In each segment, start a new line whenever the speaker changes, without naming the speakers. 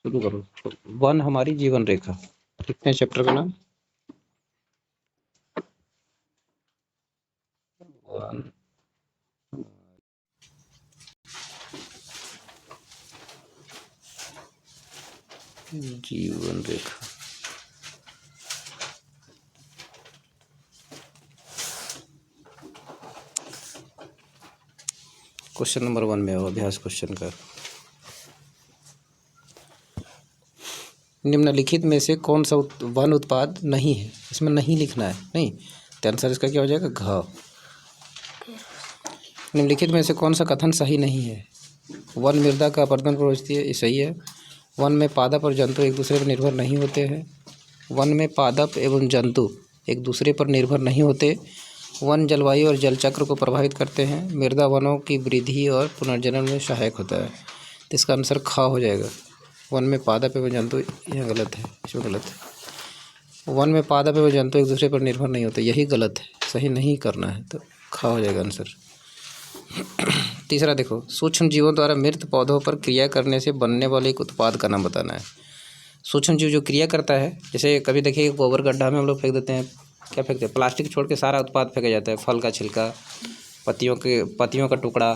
शुरू करो। तो वन हमारी जीवन रेखा, कितने चैप्टर का नाम? वन जीवन रेखा। क्वेश्चन नंबर 1 में हो अभ्यास क्वेश्चन का। निम्नलिखित में से कौन सा वन उत्पाद नहीं है? इसमें नहीं लिखना है, नहीं तो आंसर इसका क्या हो जाएगा? घ। निम्नलिखित में से कौन सा कथन सही नहीं है? वन मृदा का अपरदन प्रवृत्ति है, ये सही है। वन में पादप और जंतु एक दूसरे पर निर्भर नहीं होते हैं। वन में पादप एवं जंतु एक दूसरे पर निर्भर नहीं होते। वन जलवायु और जल चक्र को प्रभावित करते हैं। मृदा वनों की वृद्धि और पुनर्जनन में सहायक होता है। तो इसका आंसर ख हो जाएगा। वन में पादप एवं जंतु, यह गलत है, इसमें गलत है। वन में पादप एवं जंतु एक दूसरे पर निर्भर नहीं होते, यही गलत है, सही नहीं करना है, तो ख हो जाएगा आंसर। तीसरा देखो, सूक्ष्म जीवों द्वारा मृत पौधों पर क्रिया करने से बनने वाले एक उत्पाद का नाम बताना है। सूक्ष्म जीव जो क्रिया करता है, जैसे कभी देखिए गोबर गड्ढा में हम लोग फेंक देते हैं, क्या फेंकते हैं? प्लास्टिक छोड़ के सारा उत्पाद फेंका जाता है। फल का छिलका, पत्तियों का टुकड़ा,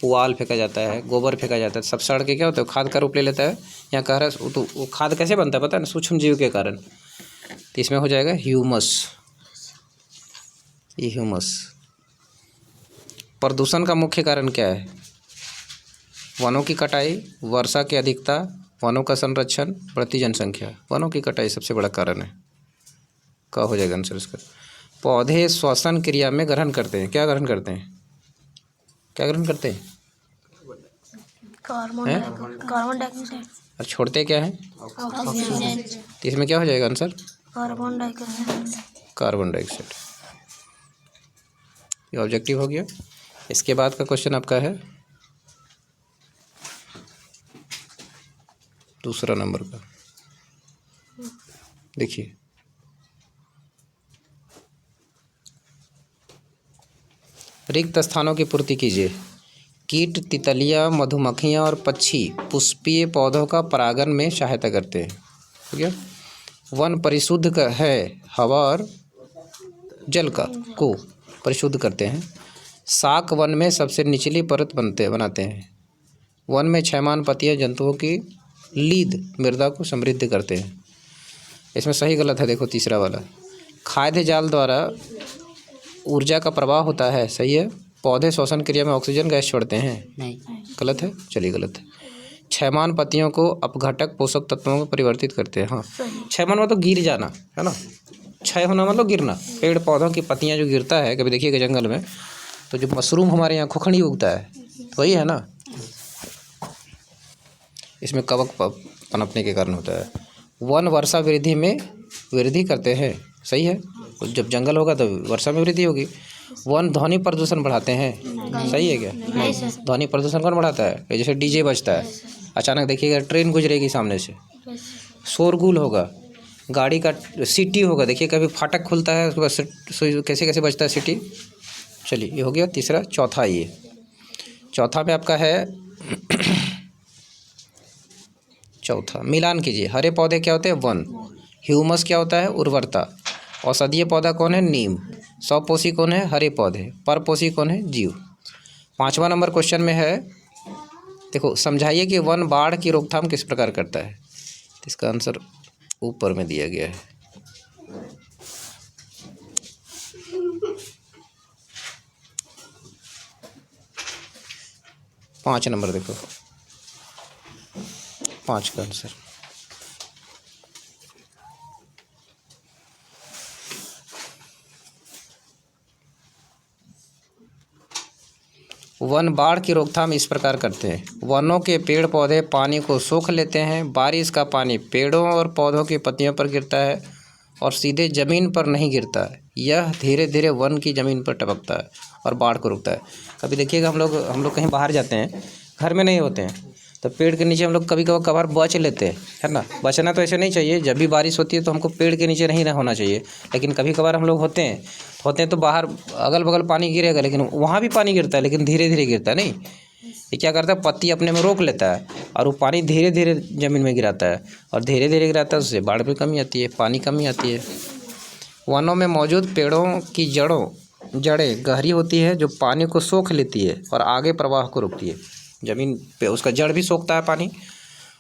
पुआल फेंका जाता है, गोबर फेंका जाता है, सब सड़ के क्या होता है? खाद का रूप ले लेता है। यहाँ कह रहा है तो वो खाद कैसे बनता है पता है ना? सूक्ष्म जीव के कारण। तो इसमें हो जाएगा ह्यूमस, ये ह्यूमस। प्रदूषण का मुख्य कारण क्या है? वनों की कटाई, वर्षा की अधिकता, वनों का संरक्षण, बढ़ती जनसंख्या। वनों की कटाई सबसे बड़ा कारण है। क्या हो जाएगा आंसर इसका? पौधे श्वसन क्रिया में ग्रहण करते हैं। क्या ग्रहण करते हैं? क्या ग्रहण करते हैं?
Carbon dioxide.
और छोड़ते क्या है?
ऑक्सीजन।
तो इसमें क्या हो जाएगा answer?
Carbon dioxide.
Carbon dioxide. ये ऑब्जेक्टिव हो गया। इसके बाद का क्वेश्चन आपका है दूसरा नंबर का। देखिए, रिक्त स्थानों की पूर्ति कीजिए। कीट, तितलियां, मधुमक्खियां और पक्षी पुष्पीय पौधों का परागण में सहायता करते हैं। ठीक है। वन परिशुद्ध है, हवा और जल को परिशुद्ध करते हैं। शाक वन में सबसे निचली परत बनाते हैं। वन में क्षयमान पत्तियां जंतुओं की लीद मृदा को समृद्ध करते हैं। इसमें सही गलत है, देखो तीसरा वाला। खाद्य जाल द्वारा ऊर्जा का प्रवाह होता है, सही है। पौधे श्वसन क्रिया में ऑक्सीजन गैस छोड़ते हैं, नहीं, गलत है। चलिए गलत है। क्षयमान पत्तियों को अपघटक पोषक तत्वों में परिवर्तित करते हैं। हाँ, क्षयमान मतलब गिर जाना है ना, क्षय होना मतलब गिरना। पेड़ पौधों की पत्तियां जो गिरता है, कभी देखिएगा जंगल में, तो जो मशरूम हमारे यहाँ खुखड़ी उगता है, तो वही है ना, इसमें कवक पनपने के कारण होता है। वन वर्षा वृद्धि में वृद्धि करते हैं, सही है। जब जंगल होगा तो वर्षा में वृद्धि होगी। वन ध्वनि प्रदूषण बढ़ाते हैं, सही है क्या? नहीं। ध्वनि प्रदूषण कौन बढ़ाता है? जैसे डीजे बजता है, अचानक देखिएगा ट्रेन गुजरेगी सामने से, शोरगुल होगा, गाड़ी का सीटी होगा, देखिए कभी फाटक खुलता है उसके बाद कैसे कैसे बजता है सीटी। चलिए, ये हो गया तीसरा। चौथा, ये चौथा में आपका है चौथा, मिलान कीजिए। हरे पौधे क्या होते हैं? वन। ह्यूमस क्या होता है? उर्वरता। औषधीय पौधा कौन है? नीम। स्वपोषी कौन है? हरे पौधे। परपोषी कौन है? जीव। 5वां नंबर क्वेश्चन में है, देखो, समझाइए कि वन बाढ़ की रोकथाम किस प्रकार करता है। इसका आंसर ऊपर में दिया गया है। पाँच नंबर देखो, 5 का आंसर। वन बाढ़ की रोकथाम इस प्रकार करते हैं। वनों के पेड़ पौधे पानी को सोख लेते हैं। बारिश का पानी पेड़ों और पौधों की पत्तियों पर गिरता है और सीधे ज़मीन पर नहीं गिरता है। यह धीरे धीरे वन की ज़मीन पर टपकता है और बाढ़ को रोकता है। कभी देखिएगा हम लोग कहीं बाहर जाते हैं, घर में नहीं होते हैं, तो पेड़ के नीचे हम लोग कभी कभार बच लेते हैं, है ना। बचना तो ऐसे नहीं चाहिए, जब भी बारिश होती है तो हमको पेड़ के नीचे नहीं होना चाहिए। लेकिन कभी कभार हम लोग होते हैं तो बाहर अगल बगल पानी गिरेगा, लेकिन वहाँ भी पानी गिरता है, लेकिन धीरे धीरे गिरता है, नहीं। ये क्या करता है, पत्ती अपने में रोक लेता है और वो पानी धीरे धीरे ज़मीन में गिराता है, और धीरे धीरे गिराता है, उससे बाढ़ में कमी आती है, पानी कमी आती है। वनों में मौजूद पेड़ों की जड़ें गहरी होती है, जो पानी को सोख लेती है और आगे प्रवाह को रोकती है। ज़मीन पे उसका जड़ भी सोखता है पानी।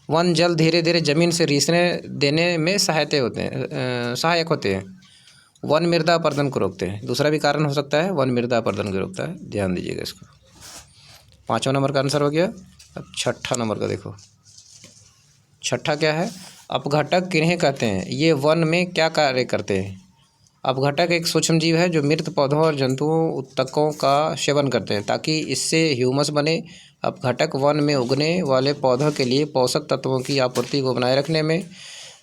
वन जल धीरे धीरे ज़मीन से रिसने देने में सहायक होते हैं। वन मृदा अपरदन को रोकते हैं। दूसरा भी कारण हो सकता है, वन मृदा अपरदन को रोकता है, ध्यान दीजिएगा इसको। 5वां नंबर का आंसर हो गया। अब 6ठा नंबर का देखो। 6ठा क्या है, अपघटक किन्हें कहते हैं, ये वन में क्या कार्य करते हैं। अपघटक एक सूक्ष्म जीव है जो मृत पौधों और जंतुओं उत्तकों का सेवन करते हैं ताकि इससे ह्यूमस बने। अपघटक वन में उगने वाले पौधों के लिए पोषक तत्वों की आपूर्ति को बनाए रखने में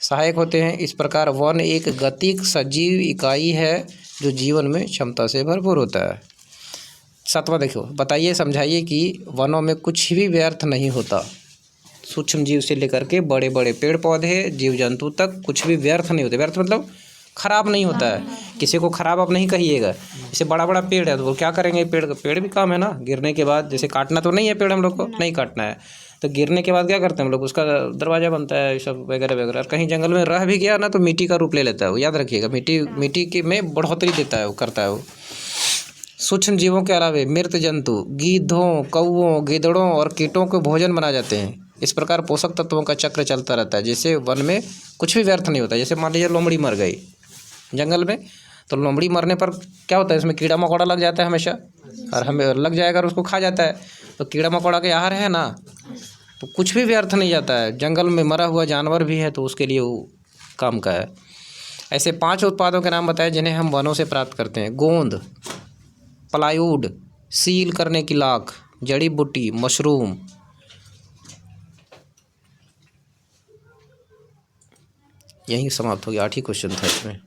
सहायक होते हैं। इस प्रकार वन एक गतिक सजीव इकाई है जो जीवन में क्षमता से भरपूर होता है। 7वां देखो, बताइए समझाइए कि वनों में कुछ भी व्यर्थ नहीं होता। सूक्ष्म जीव से लेकर के बड़े बड़े पेड़ पौधे जीव जंतु तक कुछ भी व्यर्थ नहीं होते। व्यर्थ मतलब खराब नहीं होता है। किसी को खराब आप नहीं कहिएगा। जैसे बड़ा बड़ा पेड़ है तो वो क्या करेंगे, पेड़ भी काम है ना, गिरने के बाद जैसे काटना तो नहीं है, पेड़ हम लोग को नहीं काटना है, तो गिरने के बाद क्या करते हैं हम लोग, उसका दरवाज़ा बनता है, सब वगैरह वगैरह। कहीं जंगल में रह भी गया ना तो मिट्टी का रूप ले लेता है वो, याद रखिएगा। मिट्टी के में बढ़ोतरी देता है वो, करता है वो। सूक्ष्म जीवों के अलावा मृत जंतु गीधों, कौओं, गिद्धड़ों और कीटों को भोजन बना जाते हैं। इस प्रकार पोषक तत्वों का चक्र चलता रहता है, जिससे वन में कुछ भी व्यर्थ नहीं होता। जैसे मान लीजिए लोमड़ी मर गई जंगल में, तो लोमड़ी मरने पर क्या होता है, इसमें कीड़ा मकोड़ा लग जाता है हमेशा, और हमें लग जाएगा और उसको खा जाता है। तो कीड़ा मकोड़ा के आहार है ना, तो कुछ भी व्यर्थ नहीं जाता है। जंगल में मरा हुआ जानवर भी है तो उसके लिए वो काम का है। ऐसे 5 उत्पादों के नाम बताएं जिन्हें हम वनों से प्राप्त करते हैं। गोंद, प्लाईवुड, सील करने की लाख, जड़ी बूटी, मशरूम। यही समाप्त हो गया। 8 ही क्वेश्चन था इसमें।